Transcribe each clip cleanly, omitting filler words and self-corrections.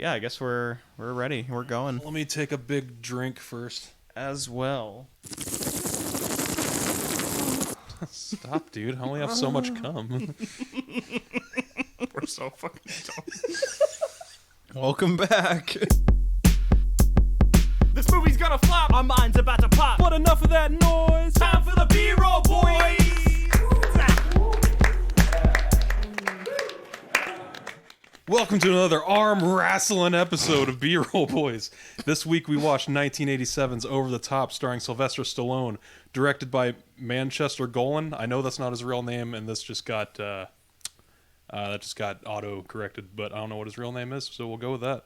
yeah, I guess we're ready. We're going Let me take a big drink first. as well. Stop, dude. I only have so much cum. We're so fucking dumb. Welcome back. This movie's gonna flop. Our minds about to pop. But enough of that noise. Time for the B-roll, boys. Welcome to another arm wrestling episode of B-Roll Boys. This week we watched 1987's Over the Top, starring Sylvester Stallone, directed by Manchester Golan. I know that's not his real name, and this just got auto corrected, but I don't know what his real name is, so we'll go with that.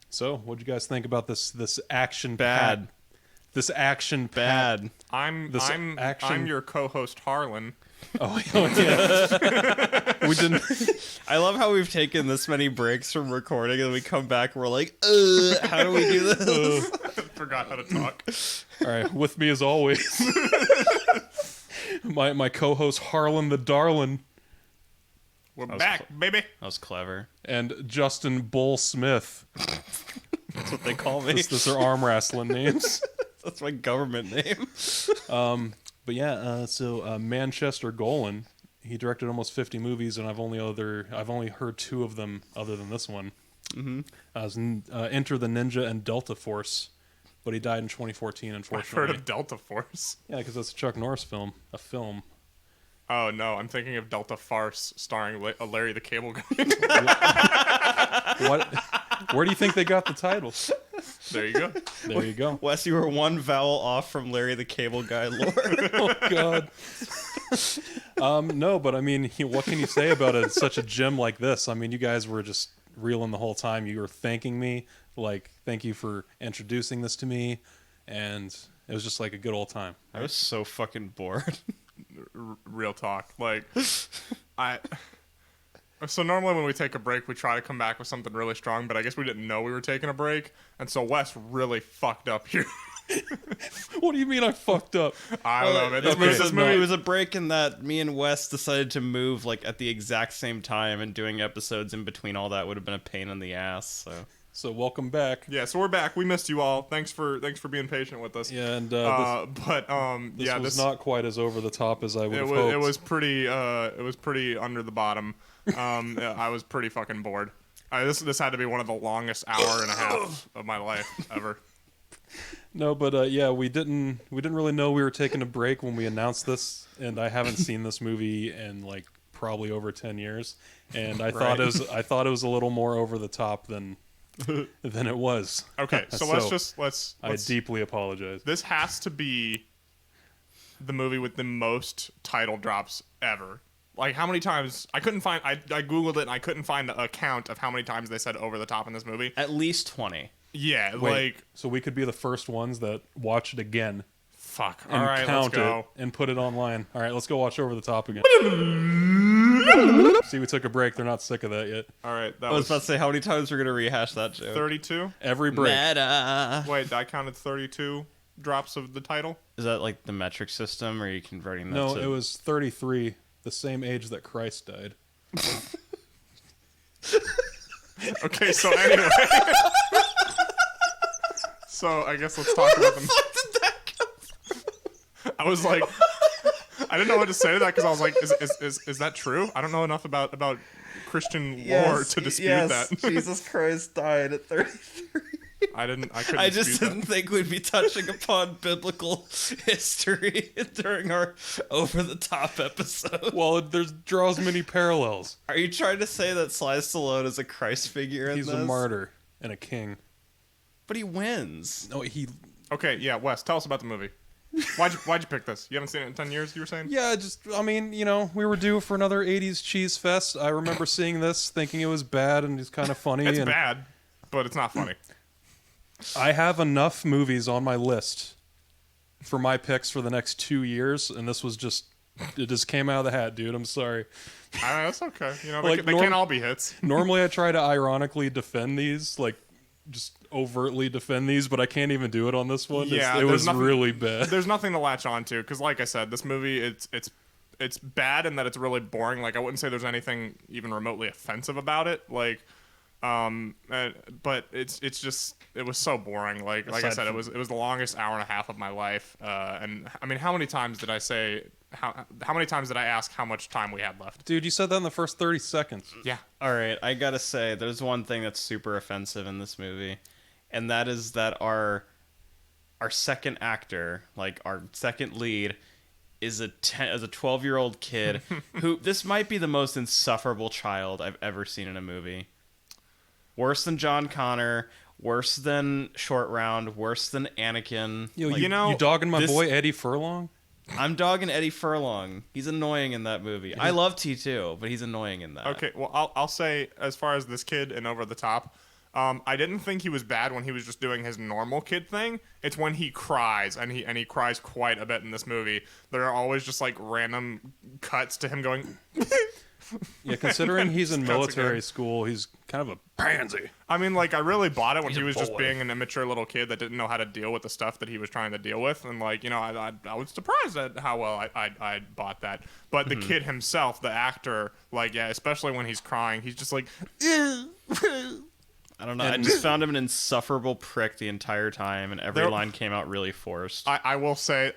So, what'd you guys think about this action Bad. This action Bad. I'm your co-host Harlan. Oh yeah. We didn't. I love how we've taken this many breaks from recording and we come back and we're like, how do we do this? Forgot how to talk. All right, with me as always, my co-host Harlan the Darlin We're back, baby. That was clever. and Justin Bull Smith. That's what they call me. Those are arm wrestling names. That's my government name. But yeah, so Manchester Golan, he directed almost 50 movies, and I've only heard two of them other than this one. Mm-hmm. Enter the Ninja and Delta Force, but he died in 2014. I've Unfortunately, heard of Delta Force. yeah, because that's a Chuck Norris film, a film. Oh no, I'm thinking of Delta Farce starring Larry the Cable Guy. What? Where do you think they got the title? There you go. There you go. Wes, you were one vowel off from Larry the Cable Guy lore. Oh God. No, but I mean, what can you say about it? Such a gem like this. I mean, you guys were just reeling the whole time. You were thanking me, like, thank you for introducing this to me, and it was just like a good old time. I was so fucking bored. Real talk. Like, So normally when we take a break, we try to come back with something really strong, but I guess we didn't know we were taking a break, and so Wes really fucked up here. What do you mean I fucked up? I don't know, man. This movie was a break in that me and Wes decided to move like at the exact same time, and doing episodes in between all that would have been a pain in the ass. So welcome back. Yeah, so we're back. We missed you all. Thanks for being patient with us. Yeah, and this was not quite as over the top as I would have hoped. It was pretty under the bottom. I was pretty fucking bored. This had to be one of the longest hour and a half of my life ever. No, but yeah, we didn't really know we were taking a break when we announced this, and I haven't seen this movie in like probably over 10 years, and I thought it was a little more over the top than it was. Okay, so let's I deeply apologize. This has to be the movie with the most title drops ever. Like, how many times? I Googled it and I couldn't find a count of how many times they said over the top in this movie. At least 20. Yeah, Wait, so we could be the first ones that watch it again. Fuck. And All right, count let's go. it and put it online. All right, let's go watch Over the Top again. See, we took a break. They're not sick of that yet. All right, I was about to say, how many times we're going to rehash that joke? 32? Every break. Meta. Wait, I counted 32 drops of the title? Is that like the metric system, or are you converting that No, to... it was 33, the same age that Christ died. Okay, so anyway. So I guess let's talk about them. Where the fuck did that come from? I was like, I didn't know what to say to that because I was like, is that true? I don't know enough about Christian lore to dispute that. Jesus Christ died at 33. I couldn't. I just dispute didn't think we'd be touching upon biblical history during our over-the-top episode. Well, there's draws many parallels. Are you trying to say that Sly Stallone is a Christ figure in He's this? a martyr and a king. But he wins. No, he... Okay, yeah, Wes, tell us about the movie. Why'd you pick this? You haven't seen it in 10 years, you were saying? Yeah, I mean, we were due for another 80s cheese fest. I remember seeing this, thinking it was bad and it's kind of funny. It's and bad, but it's not funny. I have enough movies on my list for my picks for the next 2 years, and this was it just came out of the hat, dude. I'm sorry. That's okay. Like, they can't all be hits. Normally I try to ironically defend these, like, just overtly defend these, but I can't even do it on this one. Yeah, it was really bad. There's nothing to latch on to, because like I said, this movie, it's bad in that it's really boring. Like, I wouldn't say there's anything even remotely offensive about it. Like, But it's just it was so boring. Like I Aside said, it from- was the longest hour and a half of my life. And I mean, how many times did I say how many times did I ask how much time we had left? Dude, you said that in the first 30 seconds. Yeah. All right, I gotta say, there's one thing that's super offensive in this movie, and that is that our second actor, like our second lead, is a 12-year-old kid who this might be the most insufferable child I've ever seen in a movie. Worse than John Connor, worse than Short Round, worse than Anakin. Yo, Like, you know, you dogging my this- boy Eddie Furlong? I'm dogging Eddie Furlong. He's annoying in that movie. I love T2, but he's annoying in that. Okay, well, I'll say as far as this kid and Over the Top, I didn't think he was bad when he was just doing his normal kid thing. It's when he cries, and he cries quite a bit in this movie. There are always just like random cuts to him going. Yeah, considering he's in Just cuts military again. school, he's kind of a pansy. I mean, like, I really bought it when He's he a was just boy. being an immature little kid that didn't know how to deal with the stuff that he was trying to deal with. And, like, you know, I was surprised at how well I bought that. But the kid himself, the actor, like, yeah, especially when he's crying, he's just like, I don't know. I just found him an insufferable prick the entire time, and every There- line came out really forced. I will say,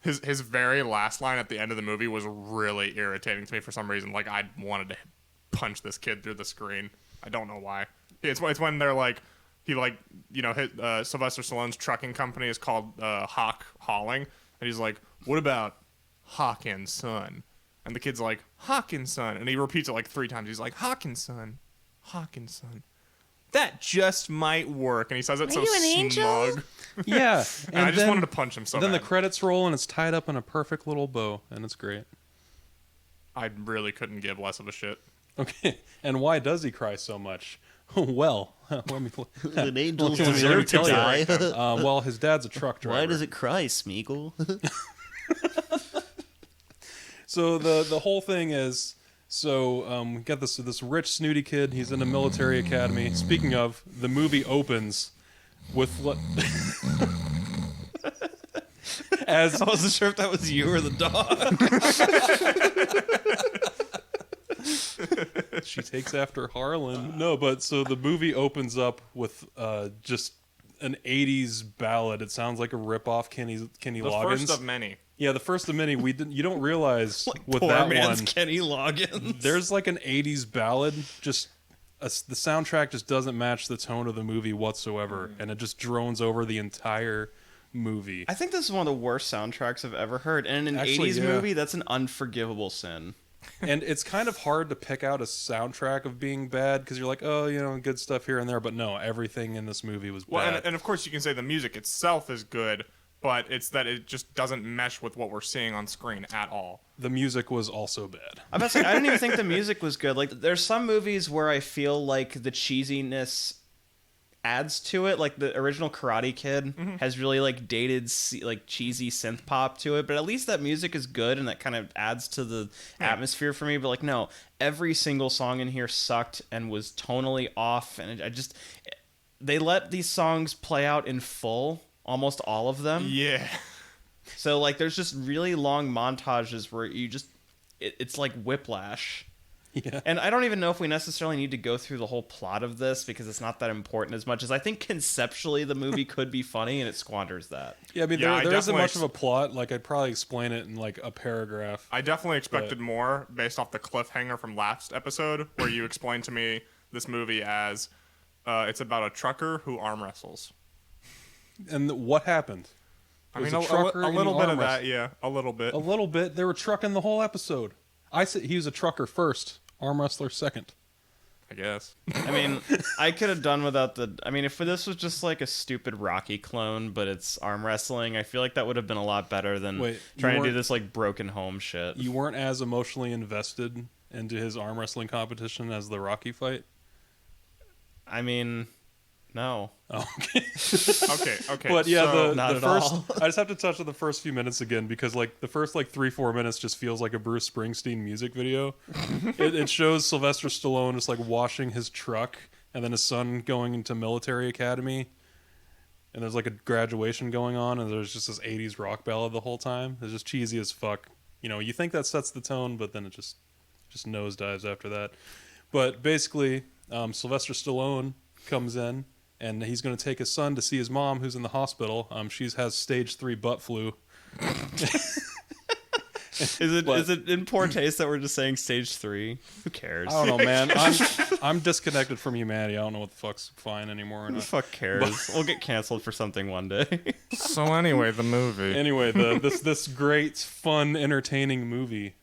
his very last line at the end of the movie was really irritating to me for some reason. Like, I wanted to punch this kid through the screen. I don't know why. It's when they're like, he like, you know, Sylvester Stallone's trucking company is called Hawk Hauling, and he's like, what about Hawk and Son? And the kid's like, Hawk and Son, and he repeats it like 3 times. He's like, Hawk and Son, Hawk and Son. That just might work, and he says it so smug. Yeah, And I just wanted to punch him so then bad. the credits roll and it's tied up in a perfect little bow, and it's great. I really couldn't give less of a shit. Okay, and why does he cry so much? Well, let me. When angels Let me deserve to tell you. die. Well, his dad's a truck driver. Why does it cry, Smeagol? So the whole thing is, we got this rich snooty kid. He's in a military academy. Speaking of, the movie opens with as I wasn't sure if that was you or the dog. she takes after Harlan. No, but so the movie opens up with just an '80s ballad. It sounds like a ripoff Kenny The Loggins. first of many. Yeah, the first of many. You don't realize with Poor that man's one. Kenny Loggins. There's like an '80s ballad. Just the soundtrack just doesn't match the tone of the movie whatsoever, and it just drones over the entire movie. I think this is one of the worst soundtracks I've ever heard. And in an Actually, 80s yeah. movie, that's an unforgivable sin. And it's kind of hard to pick out a soundtrack of being bad because you're like, oh, good stuff here and there, but no, everything in this movie was Well, bad. and of course you can say the music itself is good, but it's that it just doesn't mesh with what we're seeing on screen at all. The music was also bad. I'm about to say, I didn't even think the music was good. Like, there's some movies where I feel like the cheesiness adds to it. Like, the original Karate Kid has really, like, dated, like, cheesy synth pop to it. But at least that music is good, and that kind of adds to the atmosphere for me. But, like, no, every single song in here sucked and was tonally off. And they let these songs play out in full, almost all of them. Yeah. So, like, there's just really long montages where it's like whiplash. Yeah. And I don't even know if we necessarily need to go through the whole plot of this because it's not that important as much as I think conceptually the movie could be funny and it squanders that. Yeah, I mean, Yeah, I there isn't definitely much of a plot. Like, I'd probably explain it in, like, a paragraph. I definitely expected more based off the cliffhanger from last episode where you explained to me this movie as it's about a trucker who arm wrestles. And what happened? I It was mean, a trucker a and little he bit arm of that, wrestled. yeah. A little bit. A little bit. They were trucking the whole episode. I said he was a trucker first, arm wrestler second. I guess. I mean, I could have done without if this was just like a stupid Rocky clone, but it's arm wrestling, I feel like that would have been a lot better than Wait, trying you to do weren't- this like broken home shit. You weren't as emotionally invested into his arm wrestling competition as the Rocky fight? I mean, no. Oh, okay. Okay. But yeah, so, Not the at first. all. I just have to touch on the first few minutes again because like the first like 3-4 minutes just feels like a Bruce Springsteen music video. It shows Sylvester Stallone just like washing his truck, and then his son going into military academy, and there's like a graduation going on, and there's just this 80s rock ballad the whole time. It's just cheesy as fuck. You think that sets the tone, but then it just nosedives after that. But basically, Sylvester Stallone comes in, and he's going to take his son to see his mom, who's in the hospital. She has stage 3 butt flu. Is it in poor taste that we're just saying stage 3? Who cares? I don't know, man. I'm disconnected from humanity. I don't know what the fuck's fine anymore. Who the fuck cares? We'll get canceled for something one day. So anyway, the movie. Anyway, this great, fun, entertaining movie.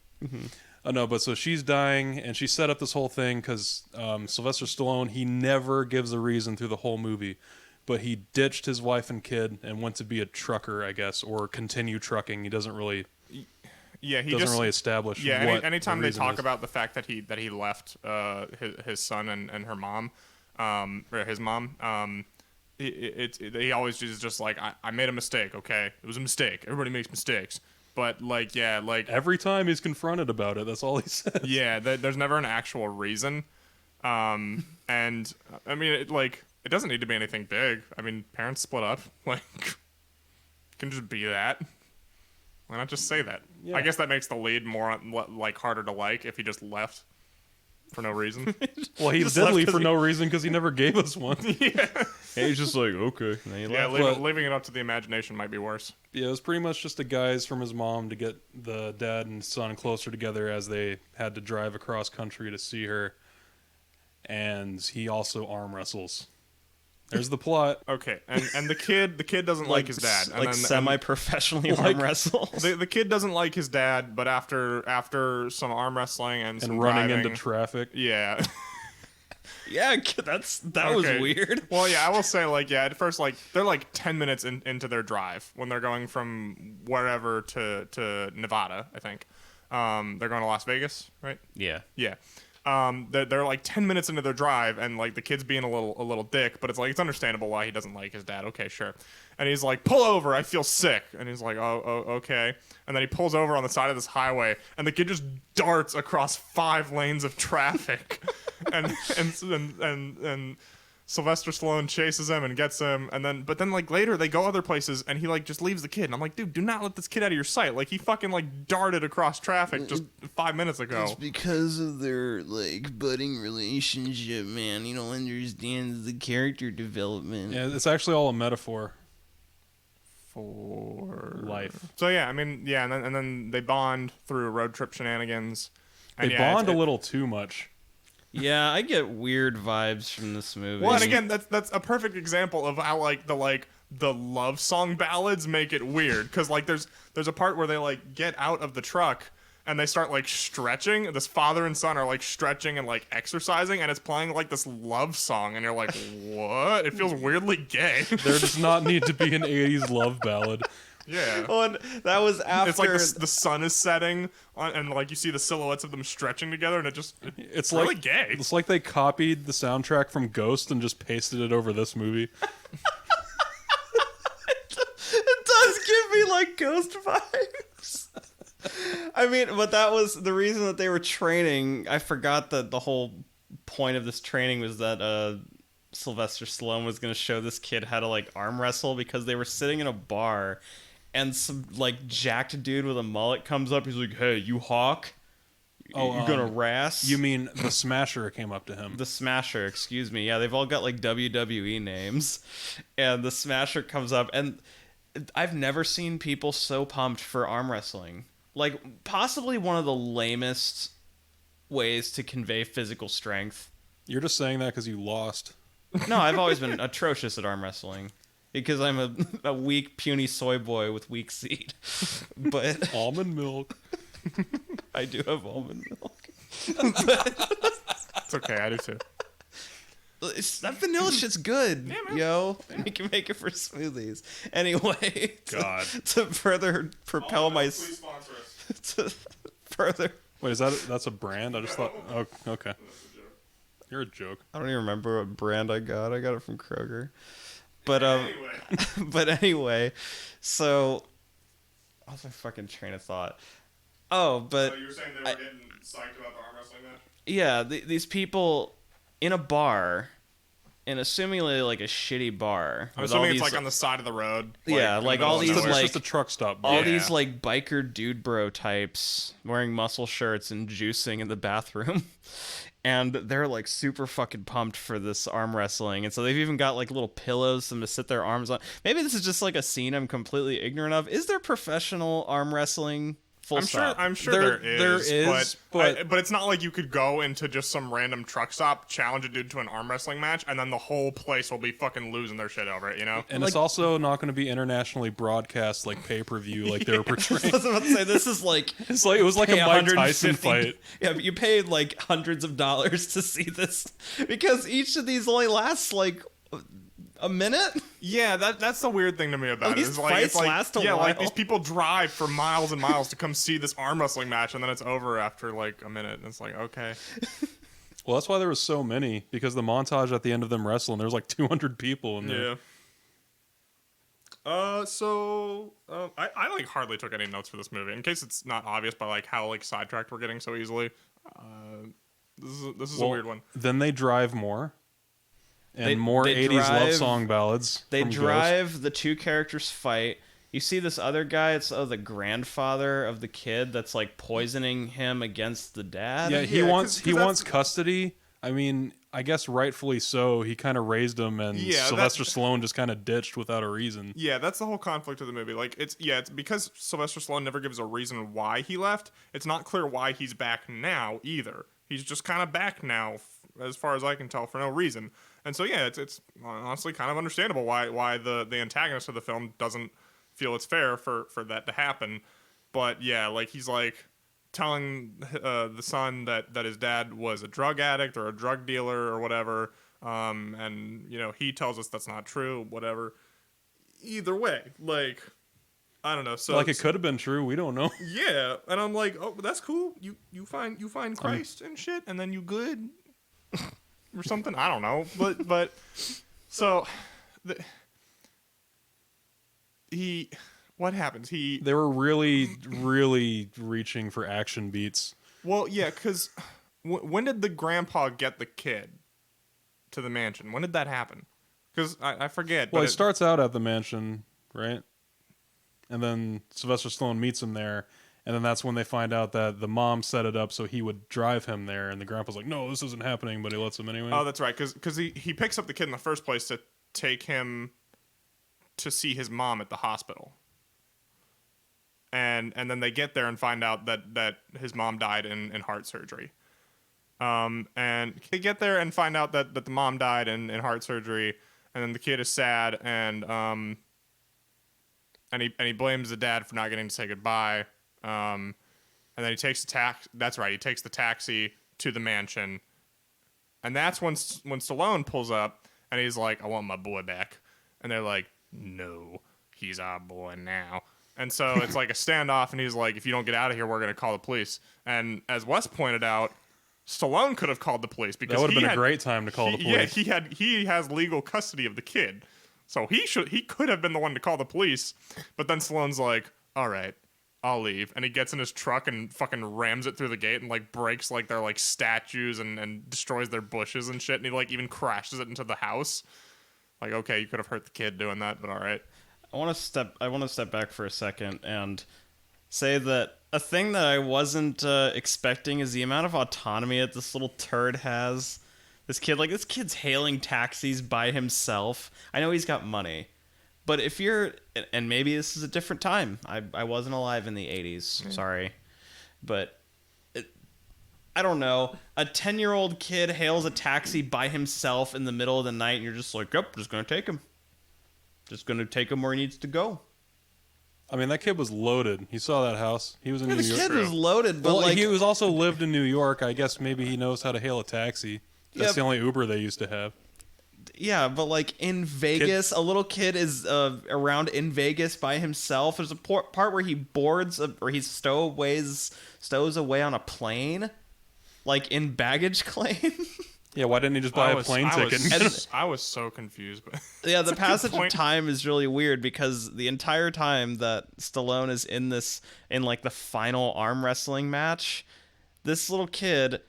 No, but so she's dying, and she set up this whole thing because Sylvester Stallone, he never gives a reason through the whole movie, but he ditched his wife and kid and went to be a trucker, I guess, or continue trucking. He doesn't really. Yeah, he doesn't just really establish. Yeah, what anytime the they reason talk is. about the fact that he left his son and her mom, or his mom, he always is just like, I made a mistake. Okay, it was a mistake. Everybody makes mistakes, but like, yeah, like Every time he's confronted about it, that's all he says. yeah, there's never an actual reason, and I mean, it doesn't need to be anything big. I mean, parents split up, like, it can just be that. Why not just say that? Yeah. I guess that makes the lead more like harder to like if he just left for no reason. Well, he Just did left leave 'cause for he- no reason because he never gave us one. Yeah, He's just like, okay. And then he yeah. left. Leaving it up to the imagination might be worse. Yeah, it was pretty much just a guise from his mom to get the dad and son closer together as they had to drive across country to see her. And he also arm wrestles. There's the plot. Okay, and the kid doesn't like his dad. And like then- semi-professionally Like- arm wrestles. The kid doesn't like his dad, but after some arm wrestling and some And running driving, into traffic. yeah. Yeah, that was Okay. weird. Well, yeah, I will say, like, yeah, at first, like, they're like 10 minutes into their drive when they're going from wherever to Nevada, I think. They're going to Las Vegas, right? Yeah. Yeah. They're like 10 minutes into their drive, and like the kid's being a little dick, but it's like, it's understandable why he doesn't like his dad. Okay, sure. And he's like, pull over, I feel sick. And he's like, oh, okay. And then he pulls over on the side of this highway, and the kid just darts across 5 lanes of traffic. and Sylvester Stallone chases him and gets him, but then like later they go other places, and he like just leaves the kid. And I'm like, dude, do not let this kid out of your sight. Like, he fucking like darted across traffic just 5 minutes ago. It's because of their like budding relationship, man. You don't understand the character development. Yeah, it's actually all a metaphor. For life. So yeah, I mean, yeah, and then they bond through road trip shenanigans. And They yeah, bond a little too much. Yeah, I get weird vibes from this movie. Well, and again, that's a perfect example of how the love song ballads make it weird, because like there's a part where they like get out of the truck and they start like stretching. This father and son are like stretching and like exercising, and it's playing like this love song, and you're like, what? It feels weirdly gay. There does not need to be an 80s love ballad. Yeah. Oh, and that was after. It's like the sun is setting, and like you see the silhouettes of them stretching together, and It's really like gay. It's like they copied the soundtrack from Ghost and just pasted it over this movie. It does give me like ghost vibes. I mean, but that was the reason that they were training. I forgot that the whole point of this training was that Sylvester Stallone was going to show this kid how to like arm wrestle, because they were sitting in a bar, and some like jacked dude with a mullet comes up. He's like, "Hey, you Hawk? You gonna wrass?" You mean the Smasher came up to him? The Smasher, excuse me. Yeah, they've all got like WWE names. And the Smasher comes up, and I've never seen people so pumped for arm wrestling. Like, possibly one of the lamest ways to convey physical strength. You're just saying that because you lost. No, I've always been atrocious at arm wrestling, because I'm a weak, puny soy boy with weak seed. But Almond milk. I do have almond milk. It's okay, I do too. That vanilla shit's good, yo. And you can make it for smoothies. Anyway, God. to further propel my... sponsor us. To further... Wait, that's a brand? I just thought. Oh, okay. You're a joke. I don't even remember what brand I got. I got it from Kroger. But, Anyway. but anyway, so... What's my fucking train of thought? Oh, but... So you were saying they were getting psyched about the arm wrestling match? Yeah, these people in a bar, in a seemingly like a shitty bar. I'm with all assuming it's these- like on the side of the road. Yeah, in the like middle all of these, nowhere. It's like- just a truck stop. all Yeah. these like biker dude bro types wearing muscle shirts and juicing in the bathroom. and they're like super fucking pumped for this arm wrestling, and so they've even got like little pillows for them to sit their arms on. Maybe this is just like a scene I'm completely ignorant of. Is there professional arm wrestling? I'm sure there is, but it's not like you could go into just some random truck stop, challenge a dude to an arm wrestling match, and then the whole place will be fucking losing their shit over it, you know? And it's also not going to be internationally broadcast like pay-per-view like they were portraying. I was about to say, this is like It was like a Mike Tyson fight. Yeah, but you paid like hundreds of dollars to see this because each of these only lasts like a minute. Yeah, that's the weird thing to me about it. These fights last a while. Like these people drive for miles and miles to come see this arm wrestling match, and then it's over after like a minute, and it's like, okay. Well, that's why there was so many, because the montage at the end of them wrestling, there was like 200 people in there. Yeah. I like hardly took any notes for this movie, in case it's not obvious by like how like sidetracked we're getting so easily. This is a weird one. Then they drive more. And more 80s love song ballads. They from drive, Ghost. the two characters fight. You see this other guy, it's the grandfather of the kid that's like poisoning him against the dad. Yeah, he wants custody. I mean, I guess rightfully so. He kind of raised him, and Sylvester Stallone just kind of ditched without a reason. Yeah, that's the whole conflict of the movie. Like, it's because Sylvester Stallone never gives a reason why he left. It's not clear why he's back now either. He's just kind of back now, as far as I can tell, for no reason. And so, yeah, it's honestly kind of understandable why the antagonist of the film doesn't feel it's fair for that to happen. But, yeah, like, he's, like, telling the son that his dad was a drug addict or a drug dealer or whatever. And, you know, he tells us that's not true, whatever. Either way, like, I don't know. So like, it could have been true. We don't know. Yeah. And I'm like, oh, that's cool. You find Christ and shit, and then you good. Or something, I don't know, but so what happens? They were really reaching for action beats. Well, yeah, because when did the grandpa get the kid to the mansion? When did that happen? Because I forget. Well, it starts out at the mansion, right? And then Sylvester Stallone meets him there. And then that's when they find out that the mom set it up so he would drive him there. And the grandpa's like, no, this isn't happening, but he lets him anyway. Oh, that's right. Because he picks up the kid in the first place to take him to see his mom at the hospital. And then they get there and find out that his mom died in heart surgery. And they get there and find out that the mom died in heart surgery. And then the kid is sad and he blames the dad for not getting to say goodbye. And then he takes He takes the taxi to the mansion, and that's when Stallone pulls up and he's like, "I want my boy back," and they're like, "No, he's our boy now." And so it's like a standoff, and he's like, "If you don't get out of here, we're gonna call the police." And as Wes pointed out, Stallone could have called the police because that would have been a great time to call the police. Yeah, he has legal custody of the kid, so he could have been the one to call the police. But then Stallone's like, "All right, I'll leave," and he gets in his truck and fucking rams it through the gate and like breaks like their like statues and destroys their bushes and shit, and he like even crashes it into the house. Like, okay, you could have hurt the kid doing that, but all right. I want to step back for a second and say that a thing that I wasn't expecting is the amount of autonomy that this little turd has. This kid's hailing taxis by himself. I know he's got money. But if you're, and maybe this is a different time. I wasn't alive in the 80s. Sorry. But I don't know. A 10-year-old kid hails a taxi by himself in the middle of the night, and you're just like, yep, just going to take him. Just going to take him where he needs to go. I mean, that kid was loaded. He saw that house. He was in New York. The kid was loaded, but he was also lived in New York. I guess maybe he knows how to hail a taxi. That's the only Uber they used to have. Yeah, but like in Vegas, a little kid is around in Vegas by himself. There's a part where he boards or he stows away on a plane, like in baggage claim. Yeah, why didn't he just buy a plane ticket? I was so confused. But yeah, the passage of time is really weird because the entire time that Stallone is in like the final arm wrestling match, this little kid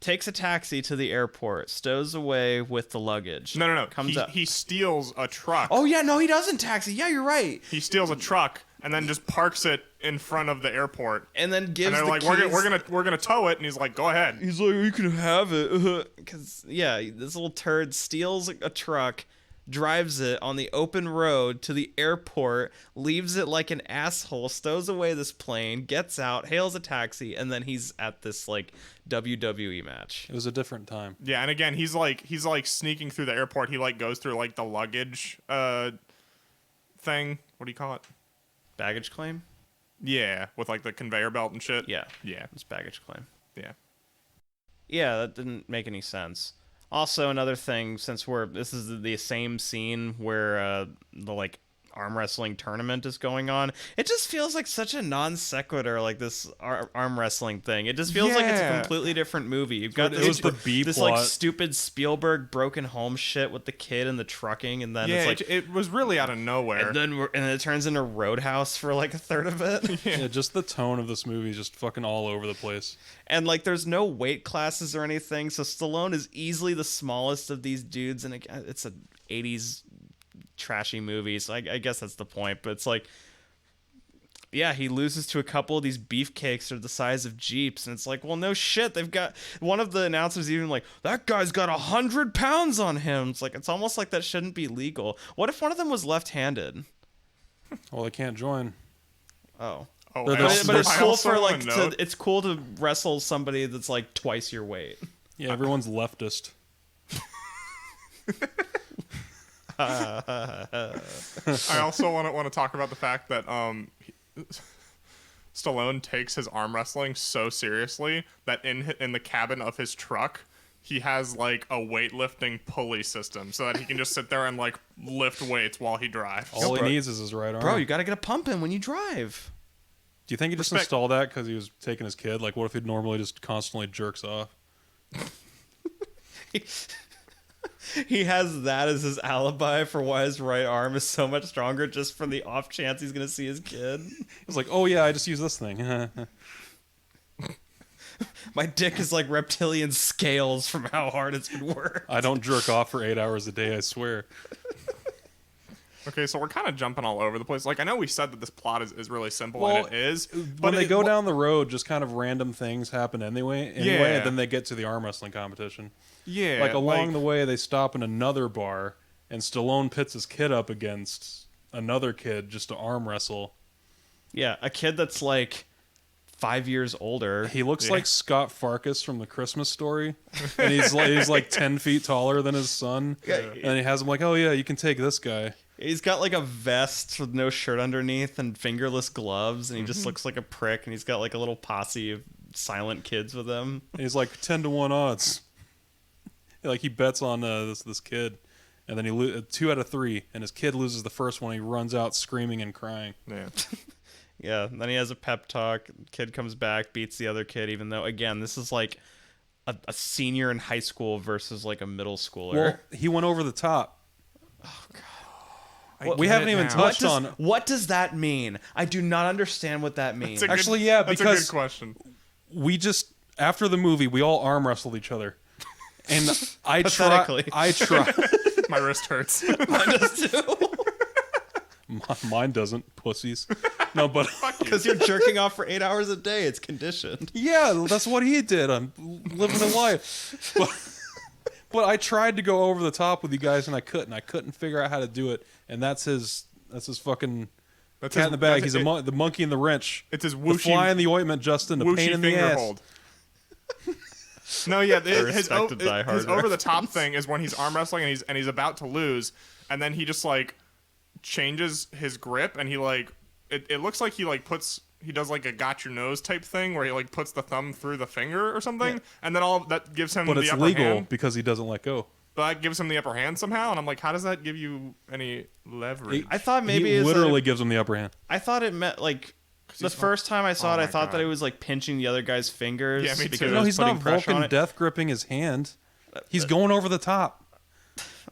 takes a taxi to the airport, stows away with the luggage. No. He steals a truck. Oh, yeah, no, he doesn't taxi. Yeah, you're right. He steals a truck and then just parks it in front of the airport. And then gives And they're the like, keys. we're gonna tow it, and he's like, go ahead. He's like, you can have it. Because, yeah, this little turd steals a truck, drives it on the open road to the airport, leaves it like an asshole, stows away this plane, gets out, hails a taxi, and then he's at this, like, WWE match. It was a different time. Yeah, and again, he's like sneaking through the airport. He like goes through like the luggage thing. What do you call it? Baggage claim? Yeah, with like the conveyor belt and shit. Yeah. Yeah. It's baggage claim. Yeah. Yeah, that didn't make any sense. Also, another thing, since this is the same scene where the like arm wrestling tournament is going on, it just feels like such a non sequitur, like this arm wrestling thing. It just feels like it's a Yeah. completely different movie. You've got It this, was the B this plot. like stupid Spielberg broken home shit with the kid and the trucking, and then Yeah, it's like. it was really out of nowhere. And then it turns into Roadhouse for like a third of it. Yeah, just the tone of this movie is just fucking all over the place. And like there's no weight classes or anything, so Stallone is easily the smallest of these dudes, and it's a 80s trashy movie, so I guess that's the point. But it's like, yeah, he loses to a couple of these beefcakes that are the size of Jeeps, and it's like, well, no shit, they've got one of the announcers even like, that guy's got 100 pounds on him. It's like, it's almost like that shouldn't be legal. What if one of them was left-handed? Well, they can't join. Oh. Oh, But- But it's I cool also for wanna like note- it's cool to wrestle somebody that's like twice your weight. Yeah, everyone's leftist. I also want to talk about the fact that Stallone takes his arm wrestling so seriously that in the cabin of his truck, he has like a weightlifting pulley system so that he can just sit there and like lift weights while he drives. All bro. he needs is his right arm. Bro, you got to get a pump in when you drive. Do you think he just Respect. installed that because he was taking his kid? Like, what if he normally just constantly jerks off? He has that as his alibi for why his right arm is so much stronger, just for the off chance he's gonna see his kid. He's like, oh yeah, I just use this thing. My dick is like reptilian scales from how hard it's been worked. I don't jerk off for 8 hours a day, I swear. Okay, so we're kind of jumping all over the place. Like, I know we said that this plot is really simple, Well, and it is. When But they it- go down the road, just kind of random things happen anyway, Yeah. and then they get to the arm wrestling competition. yeah, Like along the way, they stop in another bar, and Stallone pits his kid up against another kid just to arm wrestle. Yeah, a kid that's like 5 years older. He looks like Scott Farkas from The Christmas Story, and he's like 10 feet taller than his son. And he has him like, oh yeah, you can take this guy. He's got like a vest with no shirt underneath and fingerless gloves, and he just looks like a prick. And he's got like a little posse of silent kids with him. And he's like 10-1 odds. Like he bets on this kid, and then he 2 out of 3, and his kid loses the first one. He runs out screaming and crying. yeah. Yeah, then he has a pep talk. Kid comes back, beats the other kid, even though, again, this is like a senior in high school versus like a middle schooler. Well, he went over the top. We get haven't it even now. touched on. What does that mean? I do not understand what that means. It's a good- Actually, yeah, that's a because- good question. We just after the movie, we all arm wrestled each other, and I Pathetically. try. My wrist hurts. Mine doesn't. Pussies. No, but Because you're jerking off for 8 hours a day. It's conditioned. yeah, that's what he did. I'm living a life. But I tried to go over the top with you guys, and I couldn't. I couldn't figure out how to do it. And that's his fucking That's cat his- in the bag. that's He's it- the monkey in the wrench. It's his The whooshy, fly in the ointment, Justin. The pain whooshy in the finger ass. hold. No, yeah, respect a Die Hard his over the top thing is when he's arm wrestling and he's about to lose, and then he just like changes his grip, and he like it looks like he does like a got your nose type thing where he like puts the thumb through the finger or something, and then all that gives him But the it's upper legal hand. because he doesn't let go. But that gives him the upper hand somehow, and I'm like, how does that give you any leverage? I thought maybe he it's literally gives him the upper hand. I thought it meant like the he's first time I saw it, Oh I my thought that God. it was like pinching the other guy's fingers. Yeah, me too. because it No, was he's putting not pressure on Vulcan it. death gripping his hand. He's going over the top.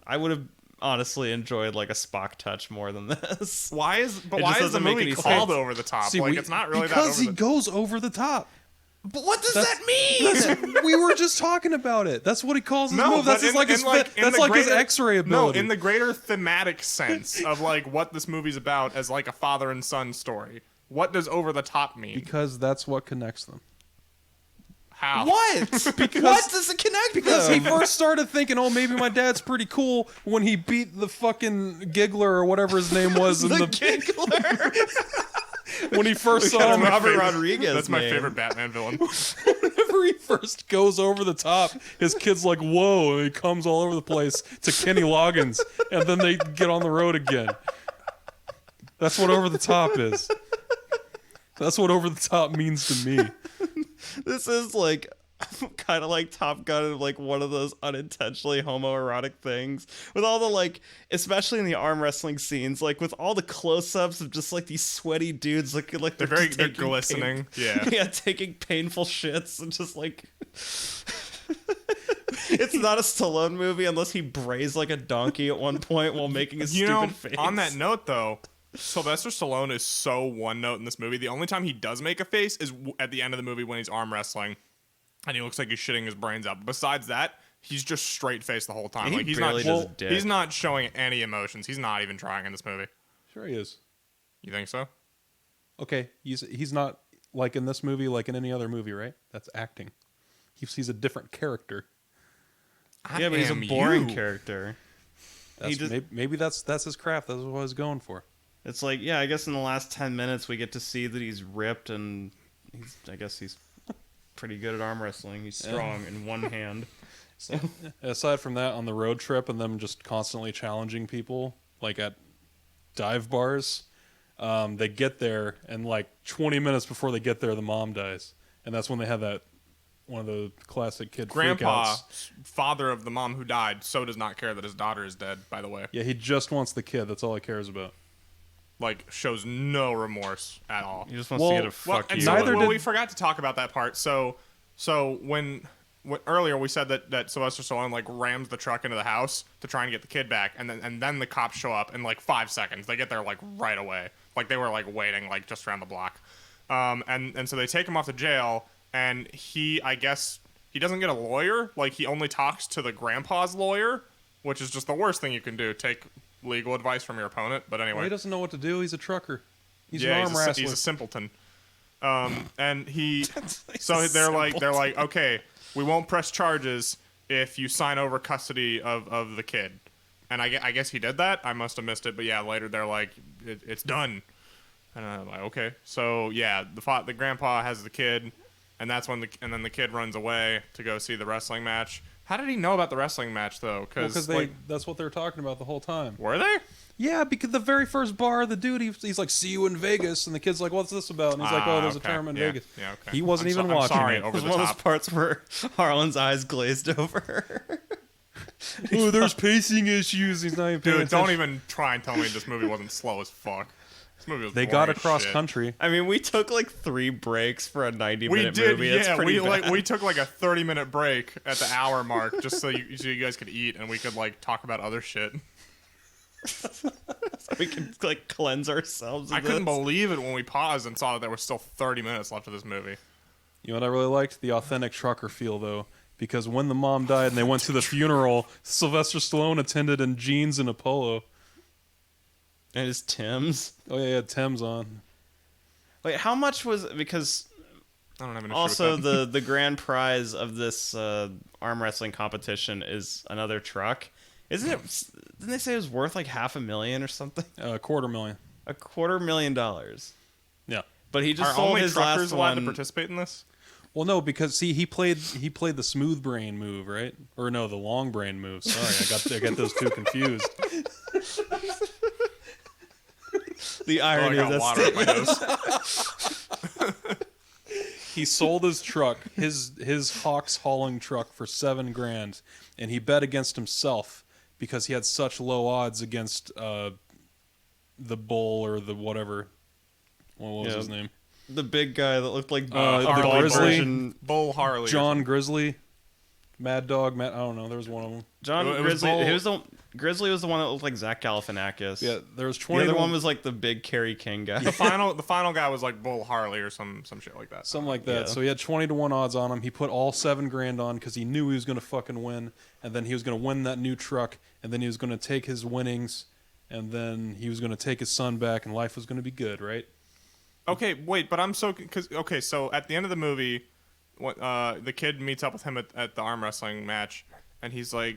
I would have honestly enjoyed like a Spock touch more than this. Why is It why just is the doesn't make movie any called sense. over the top? See, Like it's not really that because over he goes over the top. But what does that mean? We were just talking about it. That's what he calls his move. That's but his, like his greater, X-ray ability. No, in the greater thematic sense of like what this movie's about as like a father and son story. What does over the top mean? Because that's what connects them. How? What? What does it connect? Because he first started thinking, oh, maybe my dad's pretty cool when he beat the fucking Giggler or whatever his name was in the Giggler. when he first saw got him. him Robert Rodriguez. That's my name. favorite Batman villain. Whenever he first goes over the top, his kid's like, whoa, and he comes all over the place to Kenny Loggins, and then they get on the road again. That's what over the top is. That's what over the top means to me. This is like kind of like Top Gun of like one of those unintentionally homoerotic things with all the like, especially in the arm wrestling scenes, like with all the close-ups of just like these sweaty dudes looking like They're glistening. Yeah. Yeah, taking painful shits and just like it's not a Stallone movie unless he brays like a donkey at one point while making a stupid face. On that note, though, Sylvester Stallone is so one note in this movie. The only time he does make a face is at the end of the movie when he's arm wrestling, and he looks like he's shitting his brains out. But besides that, he's just straight face the whole time. He Like he's barely not. does a dick. He's not showing any emotions. He's not even trying in this movie. Sure he is. You think so? Okay, he's not like in this movie, like in any other movie, right? That's acting. He's a different character. Yeah, but he's a boring character. That's, maybe that's his craft. That's what I was going for. It's like, yeah, I guess in the last 10 minutes we get to see that he's ripped and I guess he's pretty good at arm wrestling. He's strong in one hand. So Aside from that, on the road trip and them just constantly challenging people, like at dive bars, they get there and like 20 minutes before they get there, the mom dies. And that's when they have that one of the classic kid Grandpa, freakouts. father of the mom who died, so does not care that his daughter is dead, by the way. Yeah, he just wants the kid. That's all he cares about. Like, shows no remorse at all. he just wants to get a fuck and you. so, Neither well, did- we forgot to talk about that part. So when earlier we said that Sylvester Stallone like rams the truck into the house to try and get the kid back, and then the cops show up in like 5 seconds. They get there like right away, like they were like waiting like just around the block, and so they take him off to jail, and I guess he doesn't get a lawyer. Like he only talks to the grandpa's lawyer, which is just the worst thing you can do. Take legal advice from your opponent, but anyway. Well, he doesn't know what to do. He's a trucker. He's Yeah, an arm wrestler. he's a simpleton. And he, so they're like, okay, we won't press charges if you sign over custody of the kid. And I guess he did that. I must have missed it, but yeah, later they're like, it's done. And I'm like, okay. So yeah, the grandpa has the kid, and that's when then the kid runs away to go see the wrestling match. How did he know about the wrestling match though? Because like, that's what they were talking about the whole time. were they? Yeah, because the very first bar, the dude, he's like, see you in Vegas. And the kid's like, what's this about? And he's like, oh, there's okay. a tournament in Yeah. Vegas. Yeah, okay. He wasn't I'm even I'm watching sorry, it. over It was the one of top. those parts where Harlan's eyes glazed over. Oh, there's pacing issues. He's not even paying Dude, don't attention. even try and tell me this movie wasn't slow as fuck. This movie was They boring got as across shit. country. I mean, we took like 3 breaks for a 90-minute We did, movie. That's yeah. pretty We bad. we took like a 30-minute break at the hour mark just so you guys could eat and we could like talk about other shit. we can like cleanse ourselves. Of I couldn't this. believe it when we paused and saw that there was still 30 minutes left of this movie. You know what I really liked? The authentic trucker feel, though. Because when the mom died and they went to the funeral, Sylvester Stallone attended in jeans and a polo. And his Tim's. Oh, yeah, he had Tim's on. Wait, how much was because I don't have an issue also with that. the grand prize of this arm wrestling competition is another truck. Isn't it? Didn't they say it was worth like $500,000 or something? $250,000. $250,000. Yeah. But he just Are sold only his truckers last allowed to one. participate in this? Well, no, because see, he played the smooth brain move, right? Or no, the long brain move. Sorry, I got those two confused. The Oh, I irony of got this. water up my nose. He sold his truck, his Hawks hauling truck, for $7,000, and he bet against himself because he had such low odds against the bull or the whatever. What was his name? The big guy that looked like the Harley Grizzly. version. Bull Harley. John Grizzly, Mad Dog, I don't know. There was one of them. John It was Grizzly. Bull- He was the Grizzly was the one that looked like Zach Galifianakis. Yeah, there was The 20 other to one 1. was like the big Kerry King guy. The final guy was like Bull Harley or some shit like that. Something like that. Yeah. So he had 20 to 1 odds on him. He put all $7,000 on because he knew he was going to fucking win, and then he was going to win that new truck, and then he was going to take his winnings, and then he was going to take his son back, and life was going to be good, right? Okay, wait, but I'm so so at the end of the movie, the kid meets up with him at the arm wrestling match, and he's like,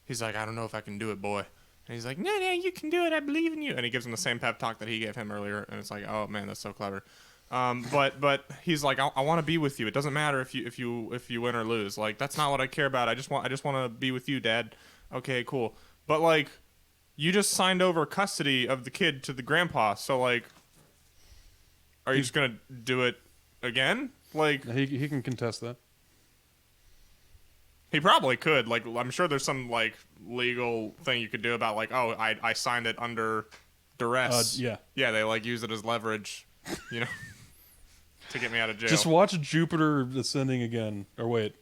I don't know if I can do it, boy. And he's like, no, you can do it. I believe in you. And he gives him the same pep talk that he gave him earlier, and it's like, oh man, that's so clever. But he's like, I want to be with you. It doesn't matter if you win or lose. Like that's not what I care about. I just want to be with you, Dad. Okay, cool. But like, you just signed over custody of the kid to the grandpa, so like. Are you just gonna do it again? Like He can contest that. he probably could. Like I'm sure there's some like legal thing you could do about like, oh, I signed it under duress. Yeah. Yeah, they like use it as leverage, you know, to get me out of jail. Just watch Jupiter Ascending again. Or wait.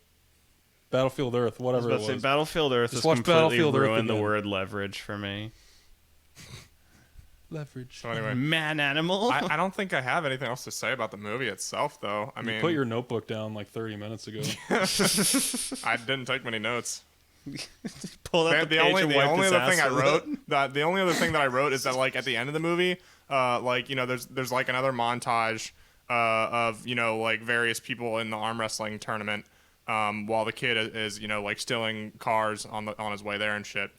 Battlefield Earth, I was whatever about it to say, was. Battlefield Earth Just has watch completely Battlefield Earth ruined the again. word leverage for me. Leverage. So anyway, Man animal. I don't think I have anything else to say about the movie itself, though. I mean, Put your notebook down like 30 minutes ago. I didn't take many notes. Pull out The the page only and the wipe only his other ass thing I with wrote it. the only other thing that I wrote is that like at the end of the movie, like you know there's like another montage of you know like various people in the arm wrestling tournament while the kid is you know like stealing cars on his way there and shit.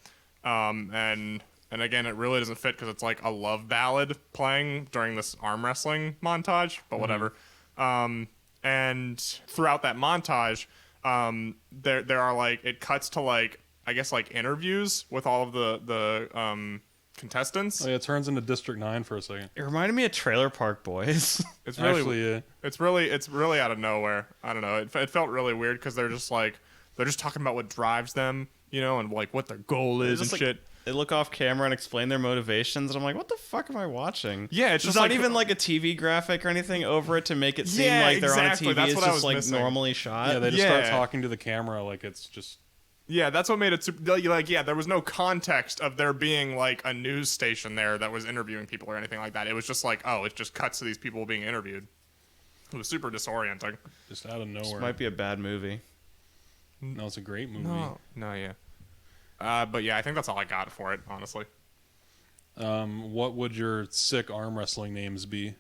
And again, it really doesn't fit because it's like a love ballad playing during this arm wrestling montage, but whatever. And throughout that montage, there are like it cuts to like I guess like interviews with all of the contestants. Oh yeah, it turns into District 9 for a second. It reminded me of Trailer Park Boys. It's really Actually, yeah. it's really out of nowhere. I don't know. It felt really weird because they're just talking about what drives them, you know, and like what their goal is and Just, like, shit. They look off camera and explain their motivations, and I'm like, what the fuck am I watching? Yeah, it's There's just not like- even like a TV graphic or anything over it to make it seem Yeah, like they're exactly. on a TV. That's It's what I just was like missing. normally shot. Yeah, they just start Yeah. talking to the camera like it's just... Yeah, that's what made it super, like yeah, there was no context of there being like a news station there that was interviewing people or anything like that. It was just like, oh, it just cuts to these people being interviewed. It was super disorienting. Just out of This nowhere. might be a bad movie. No, it's a great movie. No, yeah. But yeah, I think that's all I got for it, honestly. What would your sick arm wrestling names be?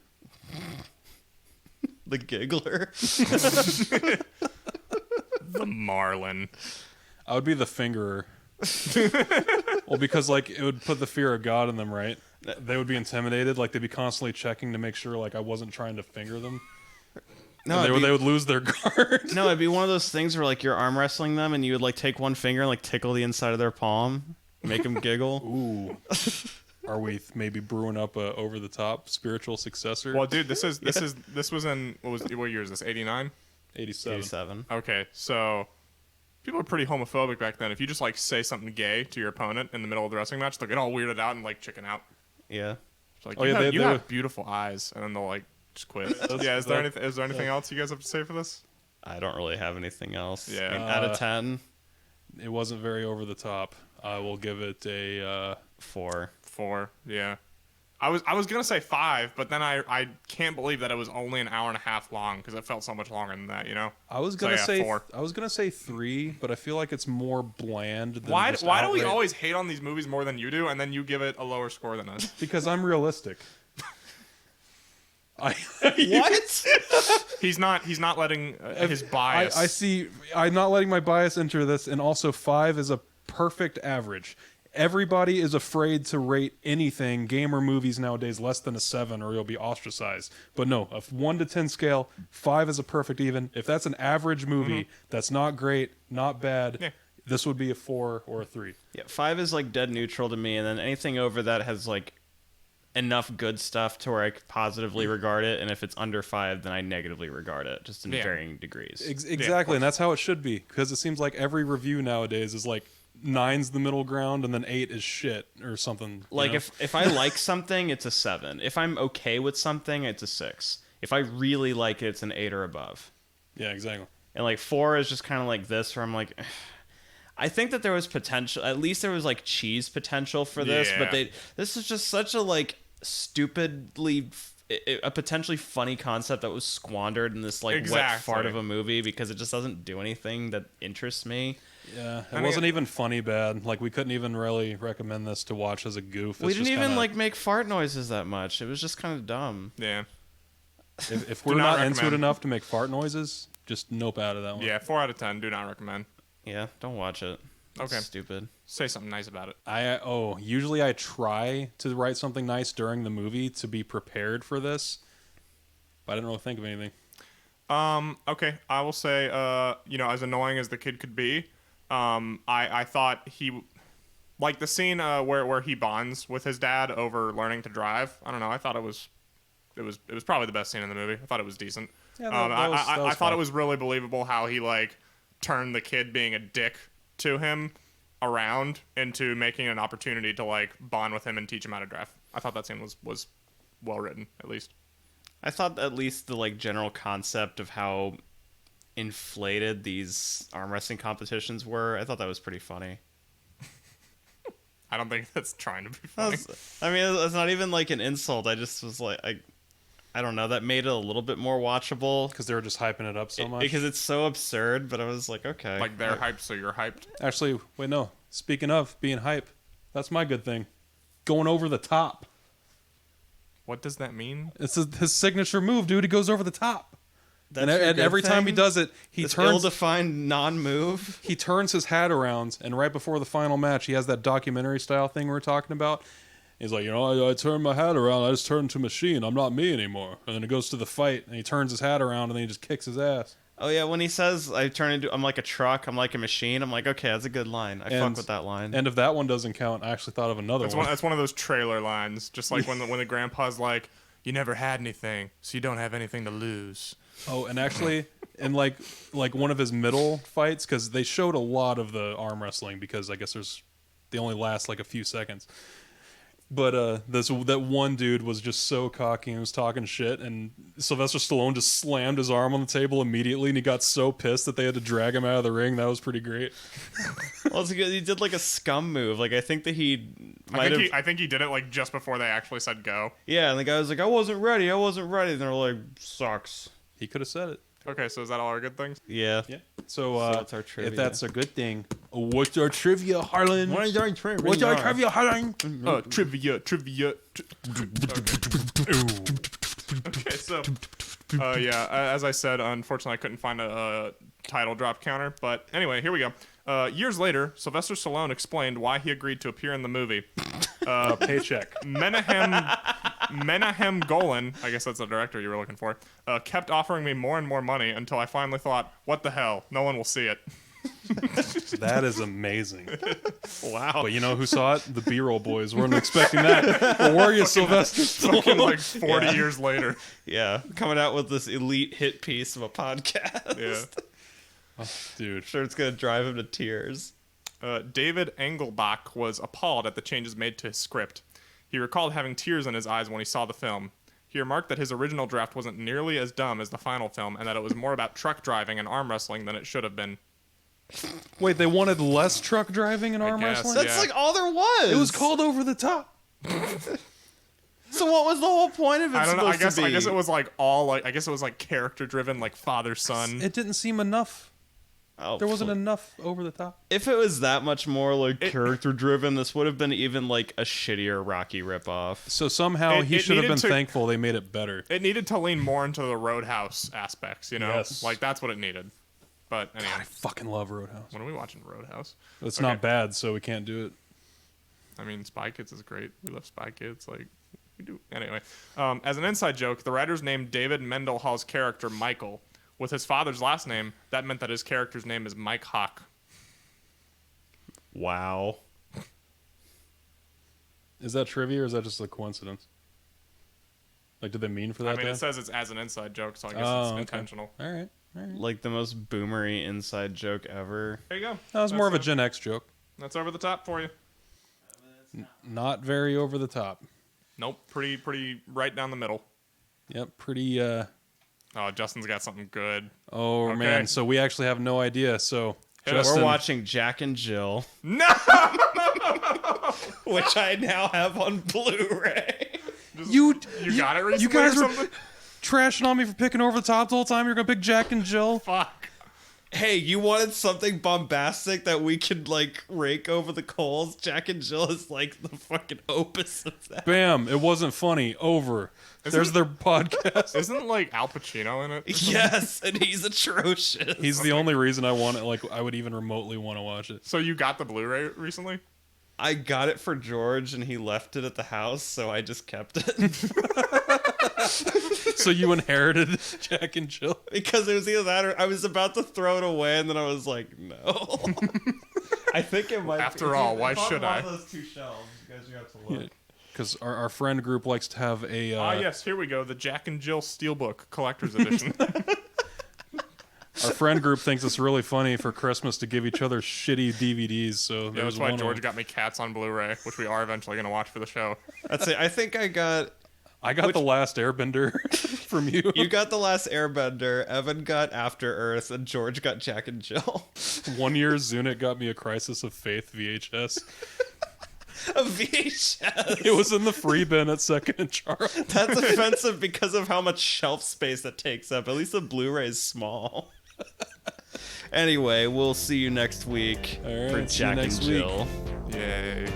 The Giggler. The Marlin. I would be the Fingerer. Well, because like it would put the fear of God in them, right? They would be intimidated, like they'd be constantly checking to make sure like I wasn't trying to finger them. No, And it'd they be- would lose their guard. No, it'd be one of those things where like you're arm wrestling them, and you would like take one finger and like tickle the inside of their palm, make them giggle. Ooh. Are we maybe brewing up a over the top spiritual successor? Well, dude, this was in what year is this? 89? 87. 87. Okay, so people are pretty homophobic back then. If you just like say something gay to your opponent in the middle of the wrestling match, they'll get all weirded out and like chicken out. Yeah. It's like, Oh, you yeah, have, they you have would- beautiful eyes, and then they'll like just quit. Yeah, is there anything else you guys have to say for this? I don't really have anything else. Yeah. I mean, out of 10, It wasn't very over the top. I will give it a 4. 4, yeah. I was gonna say 5, but then I can't believe that it was only an hour and a half long because it felt so much longer than that, you know. I was So, gonna yeah, say 4. I was gonna say 3, but I feel like it's more bland than Why just do we outright- always hate on these movies more than you do, and then you give it a lower score than us? Because I'm realistic. What? He's not letting his bias. I see. I'm not letting my bias enter this, and also 5 is a perfect average. Everybody is afraid to rate anything, game or movies nowadays, less than a 7, or you'll be ostracized. But no, a 1 to 10 scale, 5 is a perfect even. If that's an average movie, that's not great, not bad. Yeah. This would be a 4 or a 3. Yeah, 5 is like dead neutral to me, and then anything over that has like enough good stuff to where I could positively regard it, and if it's under 5, then I negatively regard it, just in Yeah. varying degrees. Exactly, and that's how it should be. Because it seems like every review nowadays is like 9's the middle ground, and then 8 is shit or something. you Like know? if I like something, it's a 7. If I'm okay with something, it's a 6. If I really like it, it's an 8 or above. Yeah, exactly. And like 4 is just kind of like this, where I'm like, I think that there was potential. At least there was like cheese potential for this, Yeah. but this is just such a like stupidly a potentially funny concept that was squandered in this like wet fart of a movie because it just doesn't do anything that interests me. Yeah, it wasn't even funny bad. Like we couldn't even really recommend this to watch as a goof. We didn't even like make fart noises that much. It was just kind of dumb. Yeah. If we're not into it enough to make fart noises, just nope out of that one. Yeah, 4 out of 10. Do not recommend. Yeah, don't watch it. It's Okay. stupid. Say something nice about it. Usually I try to write something nice during the movie to be prepared for this, but I didn't really think of anything. Okay, I will say, as annoying as the kid could be, I thought he, like the scene where he bonds with his dad over learning to drive. I don't know. I thought it was probably the best scene in the movie. I thought it was decent. Yeah, that was I thought fun. it was really believable how he like turned the kid being a dick to him around into making an opportunity to like bond with him and teach him how to drive. I thought that scene was well written, at least. I thought at least the like general concept of how inflated these arm wrestling competitions were, I thought that was pretty funny. I don't think that's trying to be funny. It's not even like an insult. I just was like, I don't know. That made it a little bit more watchable Because they were just hyping it up so much. because it's so absurd. But I was like, okay, Like they're hyped, so you're hyped. Actually, wait, no. Speaking of being hype, that's my good thing. Going over the top. What does that mean? It's his signature move, dude. He goes over the top. That's And your good every time he thing? does it, he This turns ill-defined non-move. he turns his hat around, and right before the final match, he has that documentary style thing we were talking about. He's like, I turned my hat around. I just turned into a machine. I'm not me anymore. And then it goes to the fight, and he turns his hat around, and then he just kicks his ass. Oh yeah, when he says I'm like a truck, I'm like a machine, I'm like, okay, that's a good line. I fuck And- with that line. And if that one doesn't count, I actually thought of another one. That's one of those trailer lines, just like when the grandpa's like, "You never had anything, so you don't have anything to lose." Oh, and actually, in like one of his middle fights, because they showed a lot of the arm wrestling, because I guess they only last like a few seconds. But that one dude was just so cocky and was talking shit, and Sylvester Stallone just slammed his arm on the table immediately, and he got so pissed that they had to drag him out of the ring. That was pretty great. Well, it's because he did like a scum move. Like I think that he I might have. think he did it like just before they actually said go. Yeah, and the guy was like, I wasn't ready. And they're like, sucks. He could have said it. Okay, so is that all our good things? Yeah. Yeah. So, that's our trivia. if that's a good thing, what's our trivia, Harlan? What is our trivia? What's our trivia, Harlan? Trivia. Okay, so, as I said, unfortunately I couldn't find a title drop counter, but anyway, here we go. Years later, Sylvester Stallone explained why he agreed to appear in the movie. Paycheck. Menahem Golan, I guess that's the director you were looking for, kept offering me more and more money until I finally thought, what the hell? No one will see it. That is amazing. Wow. But you know who saw it? The B-roll boys. Weren't expecting that. Or were you, Sylvester Fucking Stallone? like 40 years later. Yeah. Coming out with this elite hit piece of a podcast. Yeah. Dude. Sure, it's gonna drive him to tears. David Engelbach was appalled at the changes made to his script. He recalled having tears in his eyes when he saw the film. He remarked that his original draft wasn't nearly as dumb as the final film, and that it was more about truck driving and arm wrestling than it should have been. Wait, they wanted less truck driving and arm guess. wrestling? That's Yeah. like all there was. It was called Over the Top. So what was the whole point of it? I don't know. I supposed to guess be? it was like character driven, like father son. It didn't seem enough. Oh, There wasn't enough over the top. If it was that much more like character driven, this would have been even like a shittier Rocky ripoff. So somehow It- he it should have needed been to- thankful they made it better. It needed to lean more into the Roadhouse aspects, you know? Yes. Like that's what it needed. But anyway, God, I fucking love Roadhouse. when are we watching Roadhouse? It's Okay. not bad, so we can't do it. I mean, Spy Kids is great. We love Spy Kids. Like, we do. Anyway, as an inside joke, the writers named David Mendenhall's character Michael. With his father's last name, that meant that his character's name is Mike Hawk. Wow. Is that trivia or is that just a coincidence? Like, did they mean for that? I mean, Dan? it says it's as an inside joke, so I guess Oh, it's okay. intentional. All right. All right. Like the most boomery inside joke ever. There you go. That was That's more of a uh, Gen X joke. That's over the top for you. Not very over the top. Nope. Pretty right down the middle. Yep. Pretty. Oh, Justin's got something good. Oh Okay. man. So we actually have no idea. So Justin, We're watching Jack and Jill, No. which I now have on Blu-ray. You got it recently You guys or were something? trashing on me for picking over the top the whole time. You're gonna pick Jack and Jill. Fuck. Hey, you wanted something bombastic that we could like rake over the coals? Jack and Jill is like the fucking opus of that. Bam! It wasn't funny. Over. There's their podcast. Isn't like Al Pacino in it? Yes, and he's atrocious. He's the only reason I want it. Like I would even remotely want to watch it. So you got the Blu-ray recently? I got it for George, and he left it at the house, so I just kept it. So you inherited Jack and Jill. Because it was either that or I was about to throw it away, and then I was like, no. I think it might. After all, why should I? Those two shelves. You guys are gonna have to look. Because our friend group likes to have a. Yes, here we go. The Jack and Jill Steelbook Collector's Edition. Our friend group thinks it's really funny for Christmas to give each other shitty DVDs. So Yeah, there's that's why one George of- got me Cats on Blu-ray, which we are eventually going to watch for the show. That's it. I think I got. I got the last Airbender from you. You got The Last Airbender. Evan got After Earth, and George got Jack and Jill. 1 year, Zunit got me a Crisis of Faith VHS. A VHS. It was in the free bin at Second and Charles. That's offensive because of how much shelf space it takes up. At least the Blu-ray is small. Anyway, we'll see you next week All right, for see you Jack and next week. Jill. Yay.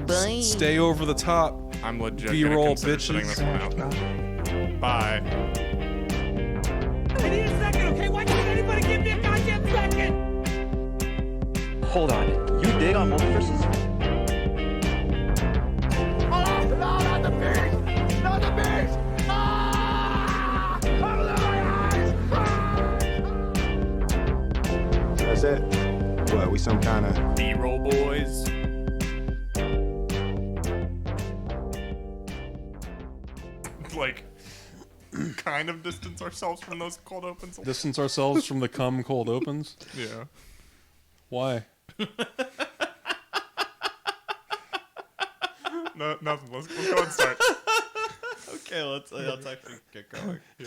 Bye. Stay over the top. I'm legit B-roll, going to consider bitches. sitting this one out. Bye. I need a second, okay? Why can't anybody give me a goddamn second? Hold on. You dig on multiverses? Oh, no, not the beast! Not the beast! Ah! Open my eyes! That's it. What, we some kind of... B-roll boys. Like, kind of distance ourselves from those cold opens. Distance ourselves from the cum cold opens. Yeah. Why? No, nothing. Let's go and start. Okay, let's actually get going. Yeah.